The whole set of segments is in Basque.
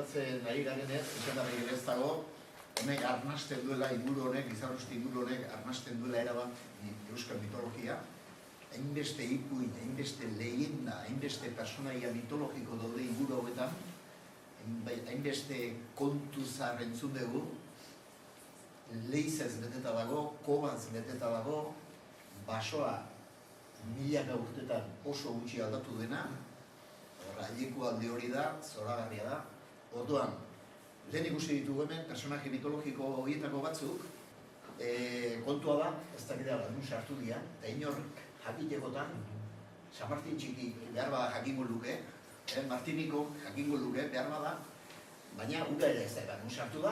kontatzen nahi garenez, esan da ez dago, honek arnasten duela inguru honek, Izarrosti inguru honek arnasten duela erabat euskal mitologia, hainbeste ipuin, hainbeste leyenda, hainbeste personaia mitologiko daude inguru hauetan, hainbeste kontu zahar entzun dugu, leizez beteta dago, kobaz beteta dago, basoa milaka urtetan oso gutxi aldatu dena, aileku alde hori da, zoragarria da. Orduan, lehen ikusi ditugu hemen, personaje mitologiko horietako batzuk, kontua da, ez dakidea bat, nun sartu dira, eta inork jakitekotan, San Martin txiki behar bada jakingo luke, Martiniko jakingo luke behar bada, baina ura ere ez da, nun sartu da,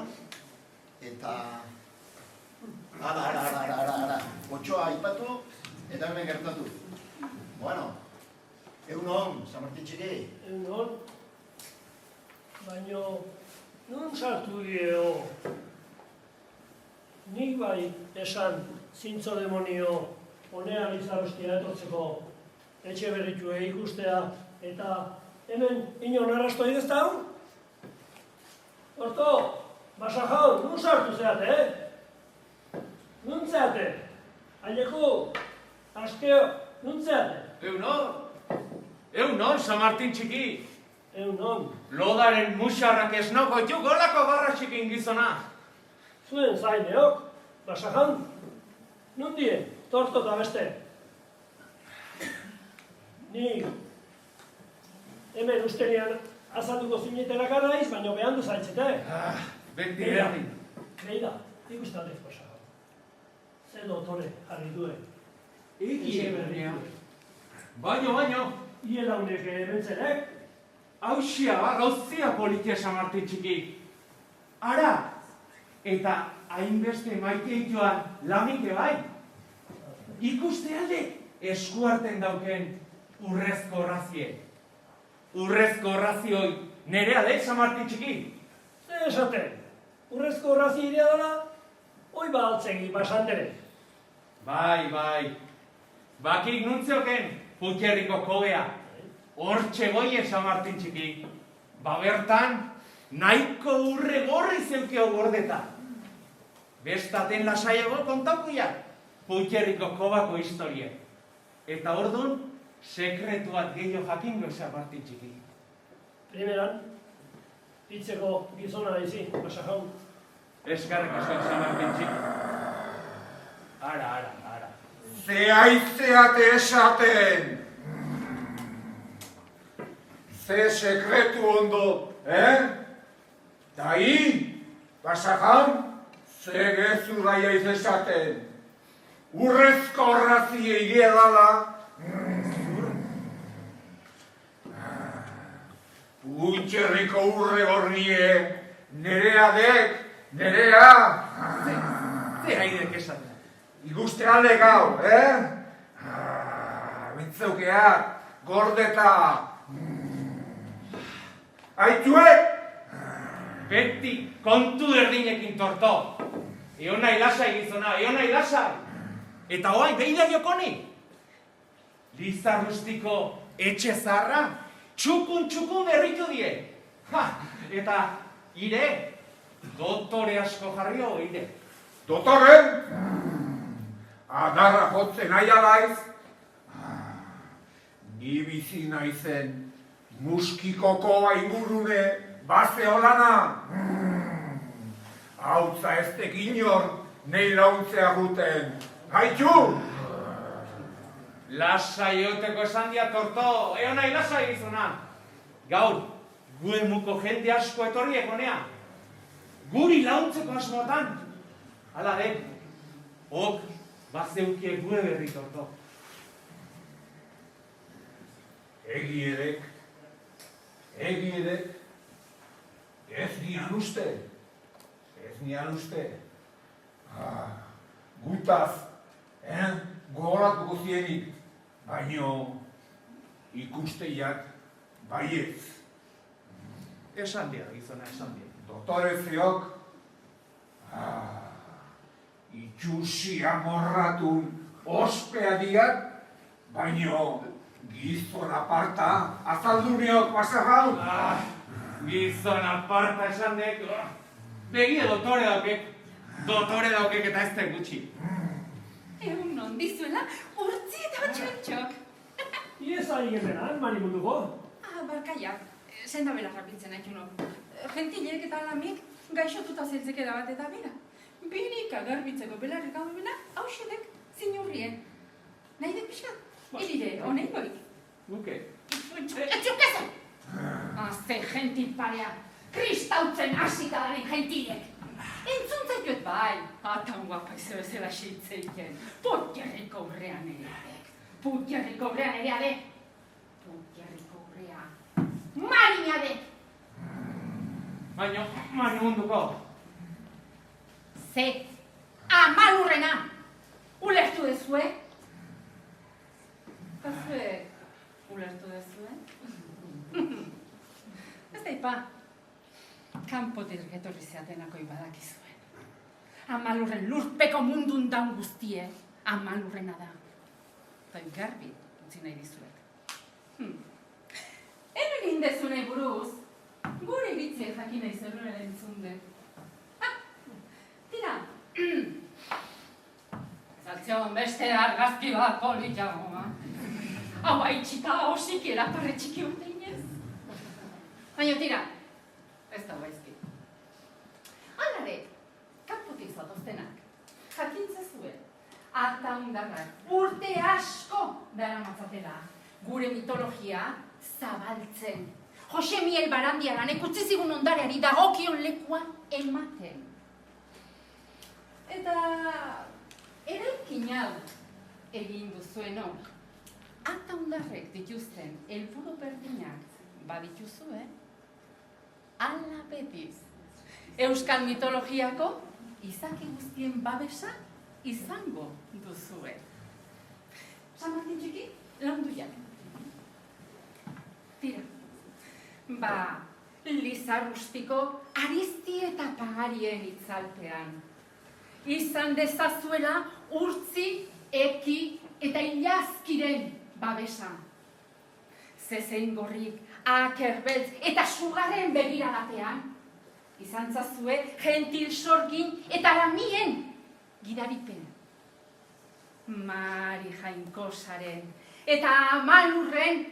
eta ara, otxoa aipatu, eta hemen gertatu. Bueno, egun hon, San Martin txiki? Egun hon, baina non sartu dio, nik bai esan zintzo demonio honea Izarrostia etortzeko etxe berritue ikustea, eta hemen inon arrasto idez da hon? Horto, basa jaun, non sartu zeate, Nun zeate? Aileku, askeo, nun zeate? Egun hon, San Martin txiki. Egun hon. Lodaren musarrak esnoko ditu golako barra txikin gizona. Zuen zaineok, basajan. Nun die, torto eta beste. Ni hemen ustenian azalduko zinetena garaiz, baina behandu zaitzete. Beti berdin. Beida, ikustaldez basajan. Zer dotore jarri duen. Eki ebernia. Baino. Ie launek bentzerek. Hauxia, gauzia politia San Martin txiki. Ara, eta hainbeste maite joan lamike bai. Ikuste alde, eskuarten dauken urrezko horrazie. Urrezko horrazioi nerea de San Martin txiki. Zer esaten, urrezko horrazi irea dara, hoi ba altzegi basantere. Bai. Bakik nuntzioken, Putxerriko kobea. Hortxe goie San Martin txiki. Ba bertan, nahiko urre gorri zeukeo gordeta. Bestaten lasaiago kontakuia, Putxerriko kobako historie. Eta ordun, sekretuat gehiago jakingo San Martin txiki. Primeran, hitzeko gizona daizi, basajaun. Eskarrik asko San Martin txiki. Ara. Ze aizeate esaten! Ze sekretu ondo, Da basajan, ze gezu daiaiz esaten. Urrezko horrazi egia dala. Putxerriko urre gornie, nerea. Ze haidek esaten. Iguste alde gau, Bintzeukeak, gordeta. Aituek! Beti kontu erdinekin torto. Eo nahi lasai gizona, Eta hoai, behida jokoni. Lizarrustiko etxe zarra, txukun erritu die. Eta ire, dotore asko jarrio, ire. Dotore? Adarra jotzen nahi alaiz. Ni bizi naizen muskikoko ingurune base holana. Hautza ez tekinor nahi launtzea guten. Haitxu! Lasai euteko esan dia torto, eo nahi lasai gizona. Gaur, gu emuko jende asko etorriek honea. Guri launtzeko asmotan. Hala den, ok, bazeukie gu berri torto. Egi edek, ez nian uste. Gutaz, gogoratuko zienik, baino ikusteiak baiez. Esan dia, gizona, esan dia. Doktore Friok, itxusi amorratun ospea diat, baino gizon aparta azalduniok basajaun. Gizon aparta esan dek, begie dotore daukek eta ez den gutxi. Egun non dizuela, urtzi eta txotxok. Iez ari gezenan, manimunduko. Barkaiak, senda belarra pintzen nahi Gentilek eta alamik gaixotuta zeltzeke da bat eta bera. Birika garbitzeko belarrik hau bena, hausedek zinurrien. Nahi dek pixkat? Irire, honei goik. Nuke. Etxukezen! Azte gentil parea, kristautzen hasita garen gentilek. Entzuntzaiot bai, atan guapa izo bezala xitzeiken. Putiarriko urrean ere adek. Putiarriko urrean ere adek. Putiarriko urrean. Marina adek. Baina, munduko. Ze, amalurrena. Ulertu dezue? Kazuek ulertu dezue? Ez da ipa. Kanpotik etorri zeatenakoi badakizue. Amalurren lurpeko mundun daun guztie, amalurrena da. Eta garbi utzi nahi dizuet. Hemen indezunei buruz, gure iritzia jakin nahi zeruen entzunde. Tira, zaltzion beste argazki bat politagoa. Hau haitxita hosik eraparre txiki urteinez. Baina tira, ez da baizki. Alare, kanpotik zatoztenak, jakintza zuen, ata hundarrak urte asko dara matzatela, gure mitologia zabaltzen. Jose Miel Barandiaran ekutzi zigun ondareari dagokion lekua ematen. Eta eraikin hau egin duzuenok, ata hundarrek dituzten helburu berdinak badituzue, ala betiz. Euskal mitologiako izaki guztien babesa izango duzue. San Martin txiki, launduiak. Tira, Lizar rustiko Arizti eta Pagarien itzalpean. Izan dezazuela urtzi, eki eta ilazkiren babesa. Zezein gorrik, akerbeltz eta sugarren begiradatean. Izan zazue gentil sorgin eta aramien gidaripen. Mari Jainkosaren eta Amalurren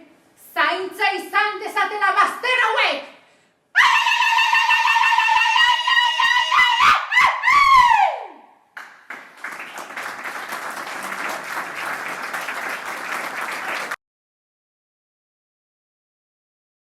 zaintza izan dezatela bazter hauek!